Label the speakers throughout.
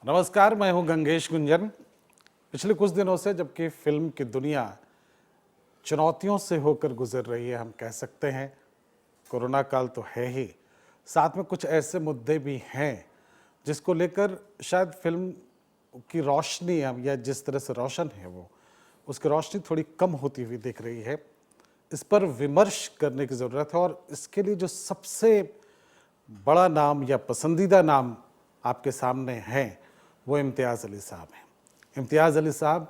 Speaker 1: नमस्कार, मैं हूं गंगेश गुंजन। पिछले कुछ दिनों से जबकि फिल्म की दुनिया चुनौतियों से होकर गुजर रही है, हम कह सकते हैं कोरोना काल तो है ही, साथ में कुछ ऐसे मुद्दे भी हैं जिसको लेकर शायद फिल्म की रोशनी या जिस तरह से रोशन है वो उसकी रोशनी थोड़ी कम होती हुई दिख रही है। इस पर विमर्श करने की ज़रूरत है और इसके लिए जो सबसे बड़ा नाम या पसंदीदा नाम आपके सामने हैं वो इम्तियाज़ अली साहब हैं। इम्तियाज़ अली साहब,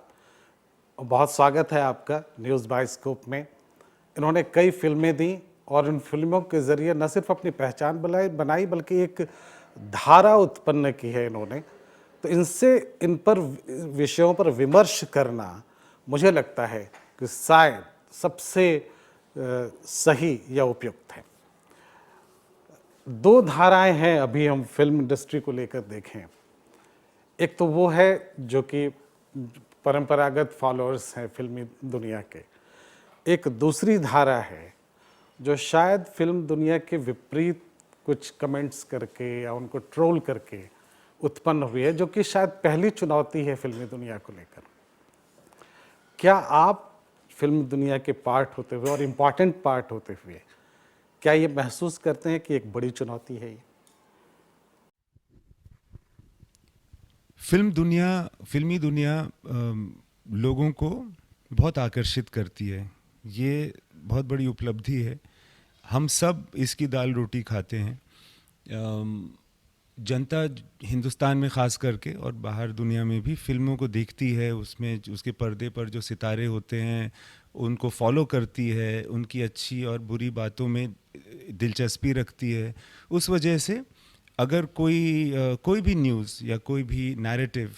Speaker 1: बहुत स्वागत है आपका न्यूज़ बाइस्कोप में। इन्होंने कई फिल्में दी और इन फिल्मों के ज़रिए न सिर्फ अपनी पहचान बनाई बल्कि एक धारा उत्पन्न की है इन्होंने। तो इन पर विषयों पर विमर्श करना मुझे लगता है कि शायद सबसे सही या उपयुक्त है। दो धाराएं हैं अभी हम फिल्म इंडस्ट्री को लेकर देखें। एक तो वो है जो कि परंपरागत फॉलोअर्स हैं फिल्मी दुनिया के, एक दूसरी धारा है जो शायद फिल्म दुनिया के विपरीत कुछ कमेंट्स करके या उनको ट्रोल करके उत्पन्न हुई है, जो कि शायद पहली चुनौती है फिल्मी दुनिया को लेकर। क्या आप फिल्म दुनिया के पार्ट होते हुए और इम्पॉर्टेंट पार्ट होते हुए क्या ये महसूस करते हैं कि एक बड़ी चुनौती है ये?
Speaker 2: फिल्मी दुनिया लोगों को बहुत आकर्षित करती है। ये बहुत बड़ी उपलब्धि है। हम सब इसकी दाल रोटी खाते हैं। जनता हिंदुस्तान में ख़ास करके और बाहर दुनिया में भी फिल्मों को देखती है, उसमें उसके पर्दे पर जो सितारे होते हैं उनको फॉलो करती है, उनकी अच्छी और बुरी बातों में दिलचस्पी रखती है। उस वजह से अगर कोई भी न्यूज़ या कोई भी नैरेटिव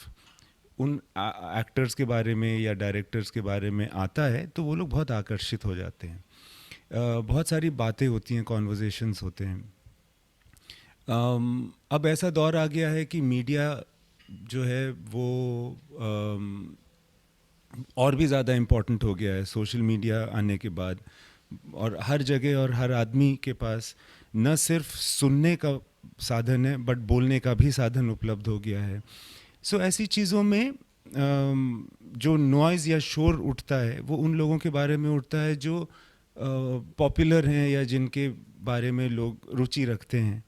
Speaker 2: उन एक्टर्स के बारे में या डायरेक्टर्स के बारे में आता है तो वो लोग बहुत आकर्षित हो जाते हैं। बहुत सारी बातें होती हैं, कॉन्वर्जेशंस होते हैं। अब ऐसा दौर आ गया है कि मीडिया जो है वो और भी ज़्यादा इम्पोर्टेंट हो गया है सोशल मीडिया आने के बाद। और हर जगह और हर आदमी के पास न सिर्फ सुनने का साधन है बट बोलने का भी साधन उपलब्ध हो गया है। सो ऐसी चीज़ों में जो नॉइज़ या शोर उठता है वो उन लोगों के बारे में उठता है जो पॉपुलर हैं या जिनके बारे में लोग रुचि रखते हैं।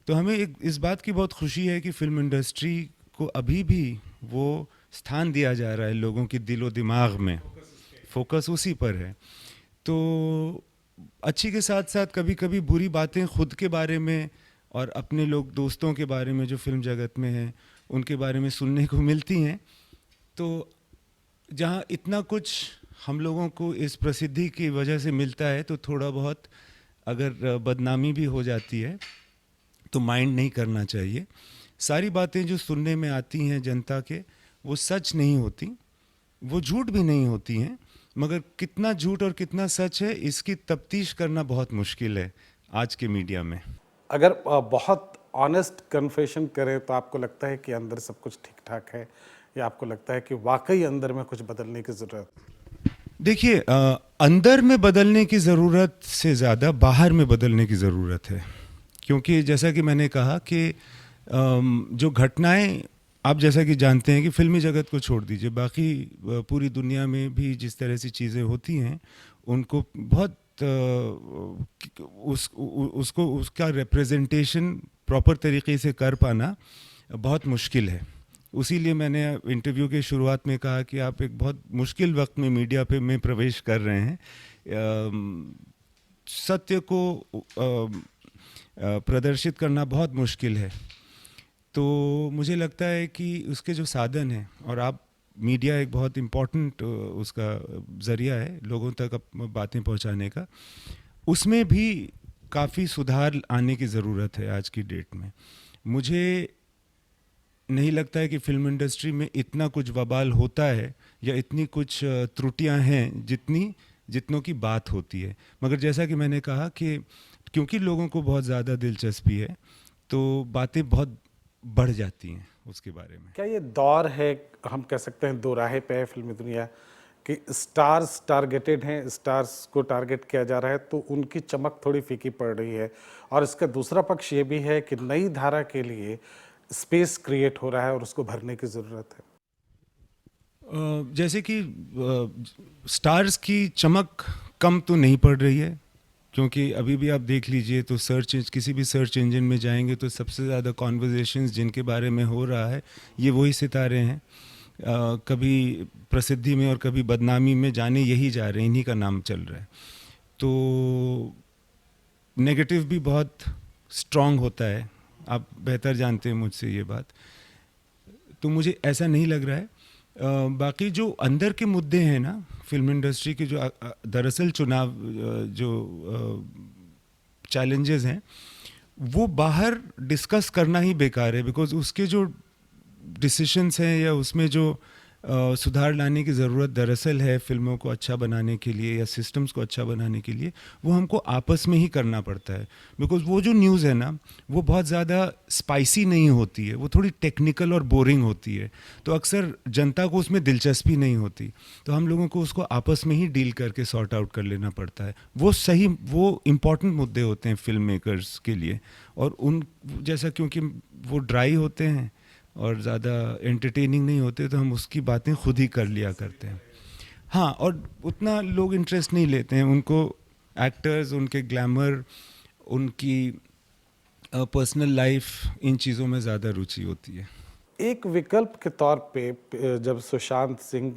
Speaker 2: तो हमें इस बात की बहुत खुशी है कि फ़िल्म इंडस्ट्री को अभी भी वो स्थान दिया जा रहा है लोगों की दिलो दिमाग में, फोकस उसी पर है। तो अच्छी के साथ साथ कभी कभी बुरी बातें खुद के बारे में और अपने लोग दोस्तों के बारे में जो फिल्म जगत में हैं उनके बारे में सुनने को मिलती हैं। तो जहाँ इतना कुछ हम लोगों को इस प्रसिद्धि की वजह से मिलता है तो थोड़ा बहुत अगर बदनामी भी हो जाती है तो माइंड नहीं करना चाहिए। सारी बातें जो सुनने में आती हैं जनता के वो सच नहीं होती, वो झूठ भी नहीं होती हैं, मगर कितना झूठ और कितना सच है इसकी तफ्तीश करना बहुत मुश्किल है आज के मीडिया में।
Speaker 1: अगर बहुत ऑनेस्ट कन्फेशन करें तो आपको लगता है कि अंदर सब कुछ ठीक ठाक है या आपको लगता है कि वाकई अंदर में कुछ बदलने की ज़रूरत?
Speaker 2: देखिए, अंदर में बदलने की ज़रूरत से ज़्यादा बाहर में बदलने की ज़रूरत है। क्योंकि जैसा कि मैंने कहा कि जो घटनाएं आप जैसा कि जानते हैं कि फिल्मी जगत को छोड़ दीजिए, बाकी पूरी दुनिया में भी जिस तरह से चीज़ें होती हैं उनको बहुत उसको उसका रिप्रेजेंटेशन प्रॉपर तरीके से कर पाना बहुत मुश्किल है। उसीलिए मैंने इंटरव्यू के शुरुआत में कहा कि आप एक बहुत मुश्किल वक्त में मीडिया पे में प्रवेश कर रहे हैं। सत्य को प्रदर्शित करना बहुत मुश्किल है। तो मुझे लगता है कि उसके जो साधन हैं, और आप मीडिया एक बहुत इम्पोर्टेंट उसका ज़रिया है लोगों तक बातें पहुंचाने का, उसमें भी काफ़ी सुधार आने की ज़रूरत है आज की डेट में। मुझे नहीं लगता है कि फिल्म इंडस्ट्री में इतना कुछ वबाल होता है या इतनी कुछ त्रुटियां हैं जितनों की बात होती है। मगर जैसा कि मैंने कहा कि क्योंकि लोगों को बहुत ज़्यादा दिलचस्पी है तो बातें बहुत बढ़ जाती हैं उसके बारे में।
Speaker 1: क्या ये दौर है, हम कह सकते हैं दो राहें पे है फिल्मी दुनिया कि स्टार्स टारगेटेड हैं, स्टार्स को टारगेट किया जा रहा है तो उनकी चमक थोड़ी फीकी पड़ रही है, और इसका दूसरा पक्ष ये भी है कि नई धारा के लिए स्पेस क्रिएट हो रहा है और उसको भरने की ज़रूरत है?
Speaker 2: जैसे कि स्टार्स की चमक कम तो नहीं पड़ रही है, क्योंकि अभी भी आप देख लीजिए तो किसी भी सर्च इंजन में जाएंगे तो सबसे ज़्यादा कॉन्वर्जेशंस जिनके बारे में हो रहा है ये वही सितारे हैं। कभी प्रसिद्धि में और कभी बदनामी में जाने यही जा रहे हैं, इन्हीं का नाम चल रहा है। तो नेगेटिव भी बहुत स्ट्रांग होता है, आप बेहतर जानते हैं मुझसे ये बात। तो मुझे ऐसा नहीं लग रहा है। बाकी जो अंदर के मुद्दे हैं ना फिल्म इंडस्ट्री के, जो दरअसल चुनाव जो चैलेंजेस हैं वो बाहर डिस्कस करना ही बेकार है, बिकॉज उसके जो डिसीशंस हैं या उसमें जो सुधार लाने की ज़रूरत दरअसल है फिल्मों को अच्छा बनाने के लिए या सिस्टम्स को अच्छा बनाने के लिए, वो हमको आपस में ही करना पड़ता है। बिकॉज वो जो न्यूज़ है ना वो बहुत ज़्यादा स्पाइसी नहीं होती है, वो थोड़ी टेक्निकल और बोरिंग होती है, तो अक्सर जनता को उसमें दिलचस्पी नहीं होती। तो हम लोगों को उसको आपस में ही डील करके सॉर्ट आउट कर लेना पड़ता है। वो इम्पॉर्टेंट मुद्दे होते हैं फिल्म मेकर्स के लिए, और उन जैसा क्योंकि वो ड्राई होते हैं और ज़्यादा एंटरटेनिंग नहीं होते, तो हम उसकी बातें खुद ही कर लिया करते हैं। हाँ, और उतना लोग इंटरेस्ट नहीं लेते हैं, उनको एक्टर्स, उनके ग्लैमर, उनकी पर्सनल लाइफ, इन चीज़ों में ज़्यादा रुचि होती है।
Speaker 1: एक विकल्प के तौर पे जब सुशांत सिंह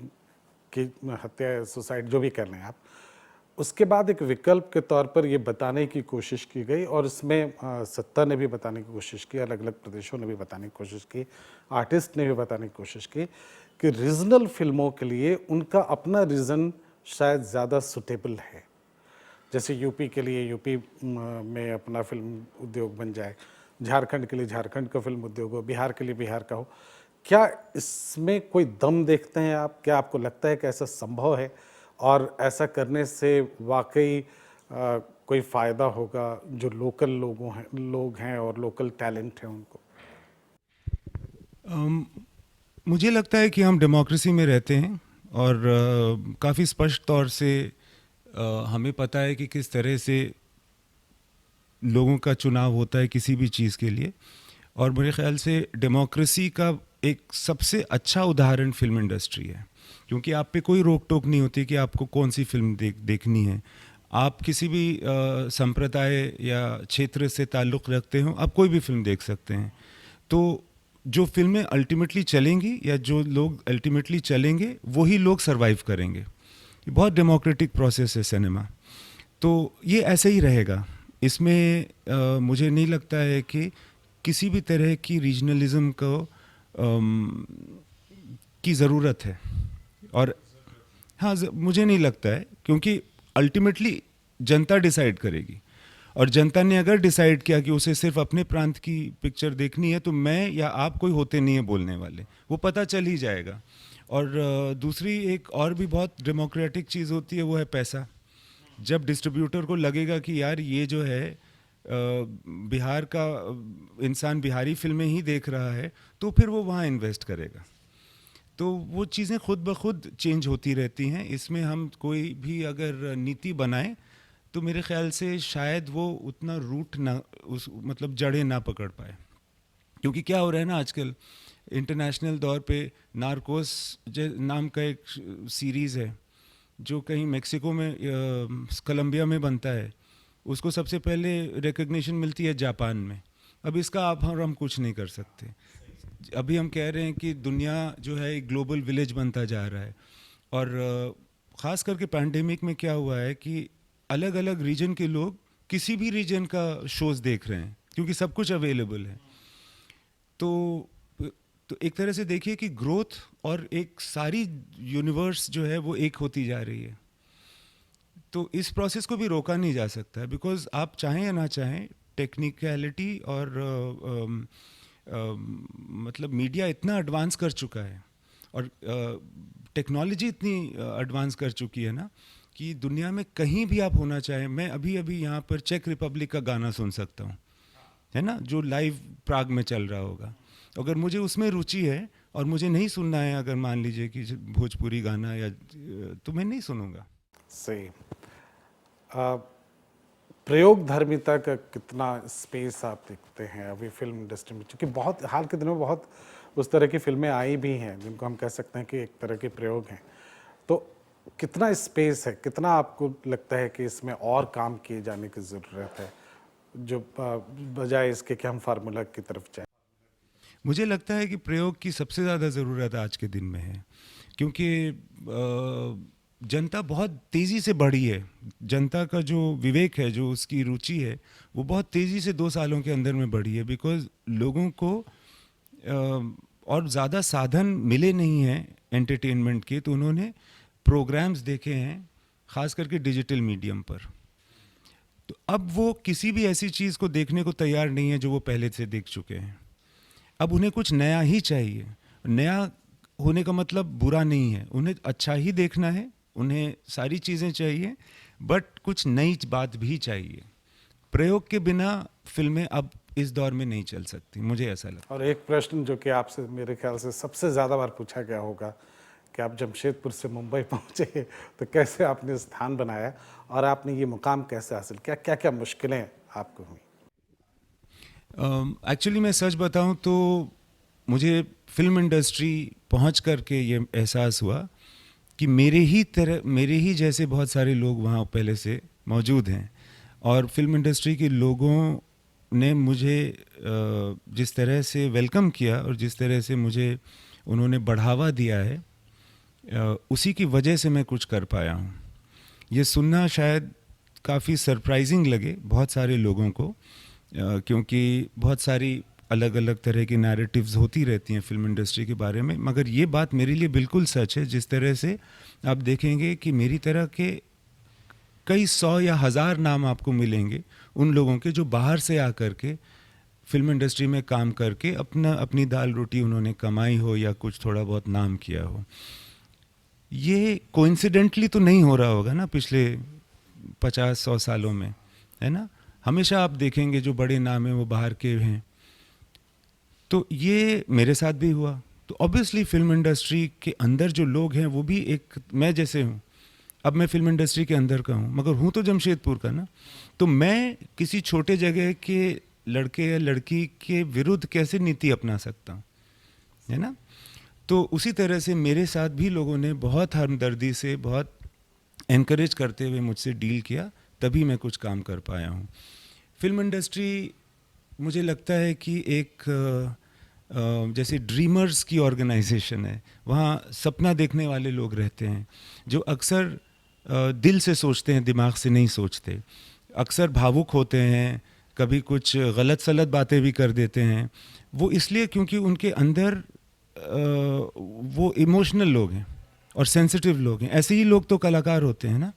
Speaker 1: की हत्या, सुसाइड जो भी कर लें आप, उसके बाद एक विकल्प के तौर पर ये बताने की कोशिश की गई, और इसमें सत्ता ने भी बताने की कोशिश की, अलग अलग प्रदेशों ने भी बताने की कोशिश की, आर्टिस्ट ने भी बताने की कोशिश की कि रीजनल फिल्मों के लिए उनका अपना रीज़न शायद ज़्यादा सुटेबल है। जैसे यूपी के लिए यूपी में अपना फिल्म उद्योग बन जाए, झारखंड के लिए झारखंड का फिल्म उद्योग हो, बिहार के लिए बिहार का हो। क्या इसमें कोई दम देखते हैं आप? क्या आपको लगता है कि ऐसा संभव है और ऐसा करने से वाकई कोई फ़ायदा होगा जो लोकल लोग हैं और लोकल टैलेंट हैं उनको?
Speaker 2: मुझे लगता है कि हम डेमोक्रेसी में रहते हैं और काफ़ी स्पष्ट तौर से हमें पता है कि किस तरह से लोगों का चुनाव होता है किसी भी चीज़ के लिए। और मेरे ख्याल से डेमोक्रेसी का एक सबसे अच्छा उदाहरण फिल्म इंडस्ट्री है, क्योंकि आप पे कोई रोक टोक नहीं होती कि आपको कौन सी फिल्म देखनी है। आप किसी भी संप्रदाय या क्षेत्र से ताल्लुक़ रखते हो, आप कोई भी फिल्म देख सकते हैं। तो जो फिल्में अल्टीमेटली चलेंगी या जो लोग अल्टीमेटली चलेंगे वही लोग सरवाइव करेंगे। ये बहुत डेमोक्रेटिक प्रोसेस है सिनेमा, तो ये ऐसे ही रहेगा। इसमें मुझे नहीं लगता है कि किसी भी तरह की रीजनलिज्म को की ज़रूरत है। और हाँ, मुझे नहीं लगता है, क्योंकि अल्टीमेटली जनता डिसाइड करेगी, और जनता ने अगर डिसाइड किया कि उसे सिर्फ अपने प्रांत की पिक्चर देखनी है, तो मैं या आप कोई होते नहीं है बोलने वाले, वो पता चल ही जाएगा। और दूसरी एक और भी बहुत डेमोक्रेटिक चीज़ होती है, वो है पैसा। जब डिस्ट्रीब्यूटर को लगेगा कि यार ये जो है बिहार का इंसान बिहारी फिल्में ही देख रहा है, तो फिर वो वहाँ इन्वेस्ट करेगा। तो वो चीज़ें खुद ब खुद चेंज होती रहती हैं। इसमें हम कोई भी अगर नीति बनाएं तो मेरे ख्याल से शायद वो उतना रूट ना, उस मतलब जड़ें ना पकड़ पाए। क्योंकि क्या हो रहा है ना आजकल इंटरनेशनल दौर पे, नार्कोस नाम का एक सीरीज़ है जो कहीं मेक्सिको में कोलंबिया में बनता है, उसको सबसे पहले रिकग्निशन मिलती है जापान में। अब इसका आप हम कुछ नहीं कर सकते। अभी हम कह रहे हैं कि दुनिया जो है एक ग्लोबल विलेज बनता जा रहा है, और ख़ास करके पैंडेमिक में क्या हुआ है कि अलग अलग रीजन के लोग किसी भी रीजन का शोज़ देख रहे हैं, क्योंकि सब कुछ अवेलेबल है। तो एक तरह से देखिए कि ग्रोथ और एक सारी यूनिवर्स जो है वो एक होती जा रही है। तो इस प्रोसेस को भी रोका नहीं जा सकता है, बिकॉज आप चाहें या ना चाहें, टेक्निकलिटी और मतलब मीडिया इतना एडवांस कर चुका है और टेक्नोलॉजी इतनी एडवांस कर चुकी है ना कि दुनिया में कहीं भी आप होना चाहें। मैं अभी अभी यहाँ पर चेक रिपब्लिक का गाना सुन सकता हूँ, है ना, जो लाइव प्राग में चल रहा होगा। अगर मुझे उसमें रुचि है और मुझे नहीं सुनना है, अगर मान लीजिए कि भोजपुरी गाना या, तो मैं नहीं सुनूंगा।
Speaker 1: सही। प्रयोगधर्मिता का कितना स्पेस आप देखते हैं अभी फिल्म इंडस्ट्री में, क्योंकि बहुत हाल के दिनों में बहुत उस तरह की फिल्में आई भी हैं जिनको हम कह सकते हैं कि एक तरह के प्रयोग हैं, तो कितना स्पेस है, कितना आपको लगता है कि इसमें और काम किए जाने की ज़रूरत है, जो बजाय इसके कि हम फार्मूला की तरफ जाएं?
Speaker 2: मुझे लगता है कि प्रयोग की सबसे ज़्यादा ज़रूरत आज के दिन में है, क्योंकि जनता बहुत तेज़ी से बढ़ी है। जनता का जो विवेक है, जो उसकी रुचि है, वो बहुत तेज़ी से 2 सालों के अंदर में बढ़ी है, बिकॉज़ लोगों को और ज़्यादा साधन मिले नहीं हैं एंटरटेनमेंट के, तो उन्होंने प्रोग्राम्स देखे हैं, ख़ास करके डिजिटल मीडियम पर। तो अब वो किसी भी ऐसी चीज़ को देखने को तैयार नहीं है जो वो पहले से देख चुके हैं। अब उन्हें कुछ नया ही चाहिए। नया होने का मतलब बुरा नहीं है, उन्हें अच्छा ही देखना है, उन्हें सारी चीज़ें चाहिए, बट कुछ नई बात भी चाहिए। प्रयोग के बिना फिल्में अब इस दौर में नहीं चल सकती, मुझे ऐसा लगता है।
Speaker 1: और एक प्रश्न जो कि आपसे मेरे ख्याल से सबसे ज़्यादा बार पूछा गया होगा कि आप जमशेदपुर से मुंबई पहुंचे तो कैसे आपने स्थान बनाया और आपने ये मुकाम कैसे हासिल किया, क्या क्या मुश्किलें आपको हुई?
Speaker 2: एक्चुअली मैं सच बताऊं तो मुझे फिल्म इंडस्ट्री पहुंच करके ये एहसास हुआ कि मेरे ही जैसे बहुत सारे लोग वहाँ पहले से मौजूद हैं, और फिल्म इंडस्ट्री के लोगों ने मुझे जिस तरह से वेलकम किया और जिस तरह से मुझे उन्होंने बढ़ावा दिया है, उसी की वजह से मैं कुछ कर पाया हूँ। ये सुनना शायद काफ़ी सरप्राइजिंग लगे बहुत सारे लोगों को, क्योंकि बहुत सारी अलग अलग तरह की नैरेटिव्स होती रहती हैं फिल्म इंडस्ट्री के बारे में, मगर ये बात मेरे लिए बिल्कुल सच है। जिस तरह से आप देखेंगे कि मेरी तरह के कई 100 या 1000 नाम आपको मिलेंगे उन लोगों के जो बाहर से आकर के फिल्म इंडस्ट्री में काम करके अपनी दाल रोटी उन्होंने कमाई हो या कुछ थोड़ा बहुत नाम किया हो। ये कोइंसिडेंटली तो नहीं हो रहा होगा ना पिछले 50-100 सालों में, है ना। हमेशा आप देखेंगे जो बड़े नाम हैं वो बाहर के हैं, तो ये मेरे साथ भी हुआ। तो ऑब्वियसली फिल्म इंडस्ट्री के अंदर जो लोग हैं वो भी एक मैं जैसे हूँ। अब मैं फिल्म इंडस्ट्री के अंदर का हूँ, मगर हूँ तो जमशेदपुर का ना। तो मैं किसी छोटे जगह के लड़के या लड़की के विरुद्ध कैसे नीति अपना सकता हूँ, है ना। तो उसी तरह से मेरे साथ भी लोगों ने बहुत हमदर्दी से, बहुत एनकरेज करते हुए मुझसे डील किया, तभी मैं कुछ काम कर पाया हूँ। फिल्म इंडस्ट्री मुझे लगता है कि एक जैसे ड्रीमर्स की ऑर्गेनाइजेशन है। वहाँ सपना देखने वाले लोग रहते हैं जो अक्सर दिल से सोचते हैं, दिमाग से नहीं सोचते। अक्सर भावुक होते हैं, कभी कुछ गलत सलत बातें भी कर देते हैं। वो इसलिए क्योंकि उनके अंदर वो इमोशनल लोग हैं और सेंसिटिव लोग हैं। ऐसे ही लोग तो कलाकार होते हैं ना,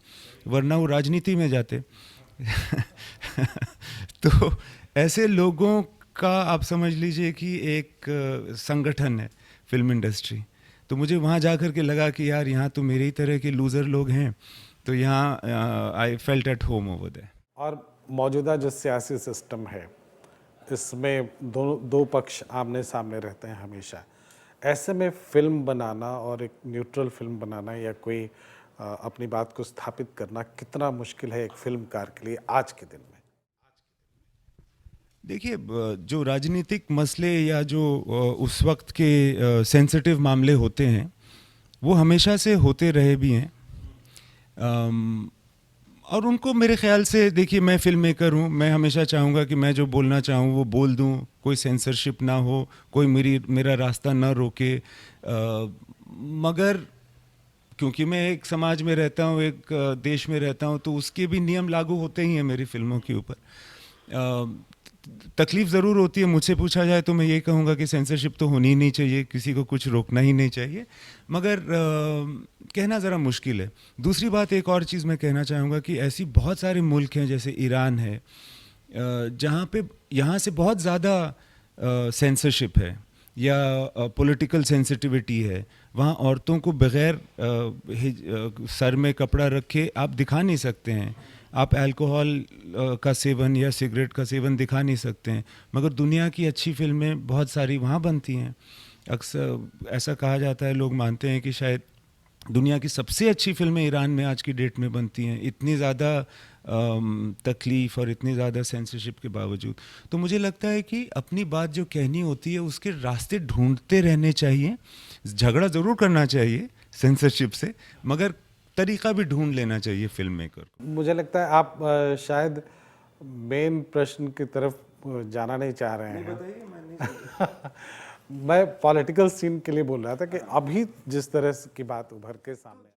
Speaker 2: वरना वो राजनीति में जाते। तो ऐसे लोगों का आप समझ लीजिए कि एक संगठन है फिल्म इंडस्ट्री। तो मुझे वहाँ जा कर के लगा कि यार यहाँ तो मेरे ही तरह के लूज़र लोग हैं, तो यहाँ I felt at home over there.
Speaker 1: और मौजूदा जो सियासी सिस्टम है इसमें दो पक्ष आमने सामने रहते हैं हमेशा। ऐसे में फिल्म बनाना और एक न्यूट्रल फिल्म बनाना या कोई अपनी बात को स्थापित करना कितना मुश्किल है एक फिल्मकार के लिए आज के दिन में?
Speaker 2: देखिए, जो राजनीतिक मसले या जो उस वक्त के सेंसिटिव मामले होते हैं वो हमेशा से होते रहे भी हैं, और उनको मेरे ख्याल से, देखिए मैं फिल्म मेकर हूँ, मैं हमेशा चाहूँगा कि मैं जो बोलना चाहूँ वो बोल दूँ, कोई सेंसरशिप ना हो, कोई मेरा रास्ता ना रोके। मगर क्योंकि मैं एक समाज में रहता हूँ, एक देश में रहता हूँ, तो उसके भी नियम लागू होते ही हैं मेरी फिल्मों के ऊपर। तकलीफ़ ज़रूर होती है। मुझसे पूछा जाए तो मैं ये कहूँगा कि सेंसरशिप तो होनी ही नहीं चाहिए, किसी को कुछ रोकना ही नहीं चाहिए, मगर कहना ज़रा मुश्किल है। दूसरी बात, एक और चीज़ मैं कहना चाहूँगा कि ऐसी बहुत सारे मुल्क हैं जैसे ईरान है, जहाँ पे यहाँ से बहुत ज़्यादा सेंसरशिप है या पॉलिटिकल सेंसिटिविटी है। वहाँ औरतों को बग़ैर सर में कपड़ा रखे आप दिखा नहीं सकते हैं, आप अल्कोहल का सेवन या सिगरेट का सेवन दिखा नहीं सकते हैं, मगर दुनिया की अच्छी फिल्में बहुत सारी वहाँ बनती हैं। अक्सर ऐसा कहा जाता है, लोग मानते हैं कि शायद दुनिया की सबसे अच्छी फिल्में ईरान में आज की डेट में बनती हैं, इतनी ज़्यादा तकलीफ़ और इतनी ज़्यादा सेंसरशिप के बावजूद। तो मुझे लगता है कि अपनी बात जो कहनी होती है उसके रास्ते ढूंढते रहने चाहिए। झगड़ा ज़रूर करना चाहिए सेंसरशिप से, मगर तरीका भी ढूंढ लेना चाहिए फिल्म मेकर को।
Speaker 1: मुझे लगता है आप शायद मेन प्रश्न की तरफ जाना नहीं चाह रहे हैं। मैं पॉलिटिकल सीन के लिए बोल रहा था कि अभी जिस तरह की बात उभर के सामने,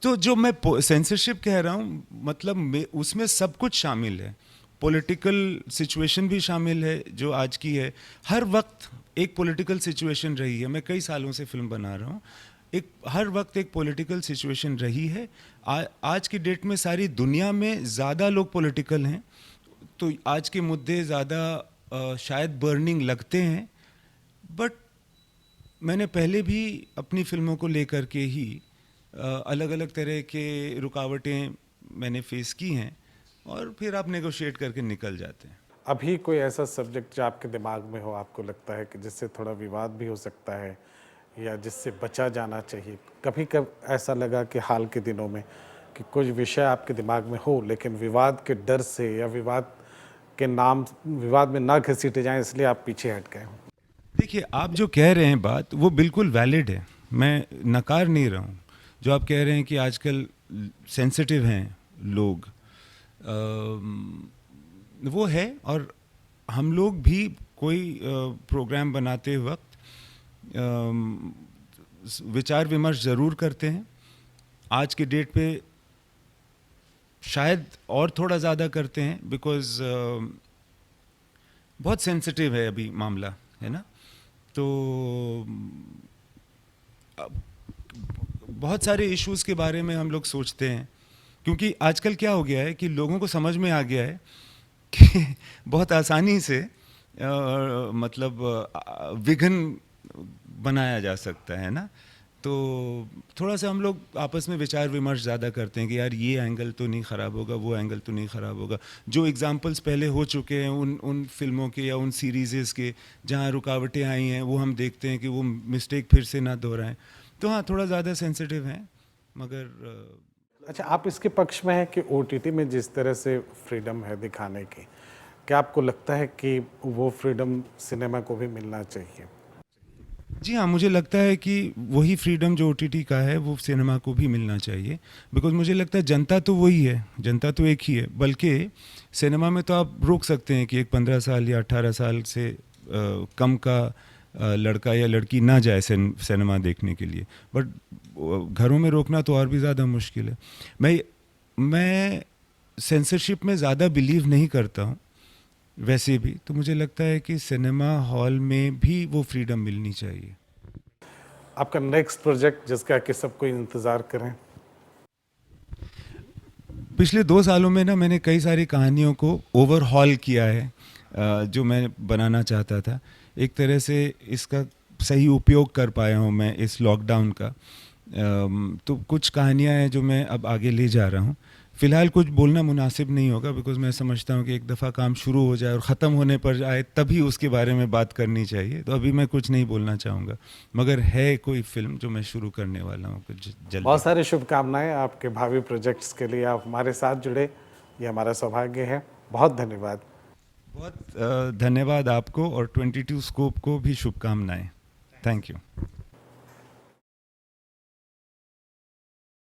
Speaker 2: तो जो मैं सेंसरशिप कह रहा हूँ, मतलब उसमें सब कुछ शामिल है। पॉलिटिकल सिचुएशन भी शामिल है जो आज की है। हर वक्त एक पॉलिटिकल सिचुएशन रही है। मैं कई सालों से फिल्म बना रहा हूँ। हर वक्त एक पॉलिटिकल सिचुएशन रही है। आज की डेट में सारी दुनिया में ज़्यादा लोग पॉलिटिकल हैं, तो आज के मुद्दे ज़्यादा शायद बर्निंग लगते हैं। बट मैंने पहले भी अपनी फिल्मों को लेकर के ही अलग अलग तरह के रुकावटें मैंने फेस की हैं, और फिर आप नेगोशिएट करके निकल जाते हैं।
Speaker 1: अभी कोई ऐसा सब्जेक्ट जो आपके दिमाग में हो, आपको लगता है कि जिससे थोड़ा विवाद भी हो सकता है या जिससे बचा जाना चाहिए? कभी कब ऐसा लगा कि हाल के दिनों में कि कुछ विषय आपके दिमाग में हो लेकिन विवाद के डर से या विवाद में ना घसीटे जाएं इसलिए आप पीछे हट गए हों?
Speaker 2: देखिए, आप जो कह रहे हैं बात, वो बिल्कुल वैलिड है, मैं नकार नहीं रहा हूँ। जो आप कह रहे हैं कि आजकल सेंसिटिव हैं लोग, वो है। और हम लोग भी कोई प्रोग्राम बनाते वक्त विचार विमर्श ज़रूर करते हैं। आज के डेट पे शायद और थोड़ा ज़्यादा करते हैं, बिकॉज़ बहुत सेंसिटिव है अभी मामला, है ना। तो बहुत सारे इश्यूज़ के बारे में हम लोग सोचते हैं, क्योंकि आजकल क्या हो गया है कि लोगों को समझ में आ गया है कि बहुत आसानी से मतलब विघन बनाया जा सकता है ना। तो थोड़ा सा हम लोग आपस में विचार विमर्श ज़्यादा करते हैं कि यार ये एंगल तो नहीं ख़राब होगा, वो एंगल तो नहीं ख़राब होगा। जो एग्जांपल्स पहले हो चुके हैं उन फिल्मों के या उन सीरीज़ के जहाँ रुकावटें आई हैं, वो हम देखते हैं कि वो मिस्टेक फिर से ना दोहराएं। तो हाँ, थोड़ा ज़्यादा सेंसिटिव हैं, मगर
Speaker 1: अच्छा, आप इसके पक्ष में हैं कि ओटीटी में जिस तरह से फ्रीडम है दिखाने की, क्या आपको लगता है कि वो फ्रीडम सिनेमा को भी मिलना चाहिए?
Speaker 2: जी हाँ, मुझे लगता है कि वही फ्रीडम जो ओटीटी का है वो सिनेमा को भी मिलना चाहिए। बिकॉज़ मुझे लगता है जनता तो वही है, जनता तो एक ही है। बल्कि सिनेमा में तो आप रोक सकते हैं कि एक 15 साल या 18 साल से कम का लड़का या लड़की ना जाए सिनेमा देखने के लिए। बट घरों में रोकना तो और भी ज़्यादा मुश्किल है। मैं सेंसरशिप में ज़्यादा बिलीव नहीं करता हूँ वैसे भी। तो मुझे लगता है कि सिनेमा हॉल में भी वो फ्रीडम मिलनी चाहिए।
Speaker 1: आपका नेक्स्ट प्रोजेक्ट जिसका कि सबको इंतज़ार करें?
Speaker 2: पिछले 2 सालों में ना मैंने कई सारी कहानियों को ओवरहॉल किया है, जो मैं बनाना चाहता था। एक तरह से इसका सही उपयोग कर पाया हूँ मैं इस लॉकडाउन का। तो कुछ कहानियाँ हैं जो मैं अब आगे ले जा रहा हूँ। फ़िलहाल कुछ बोलना मुनासिब नहीं होगा, बिकॉज़ मैं समझता हूँ कि एक दफ़ा काम शुरू हो जाए और ख़त्म होने पर आए तभी उसके बारे में बात करनी चाहिए। तो अभी मैं कुछ नहीं बोलना चाहूँगा, मगर है कोई फ़िल्म जो मैं शुरू करने वाला हूँ कुछ जल्दी।
Speaker 1: बहुत सारी शुभकामनाएं आपके भावी प्रोजेक्ट्स के लिए। आप हमारे साथ जुड़े, ये हमारा सौभाग्य है। बहुत धन्यवाद।
Speaker 2: बहुत धन्यवाद आपको, और 22 स्कोप को भी शुभकामनाएं। Thank you.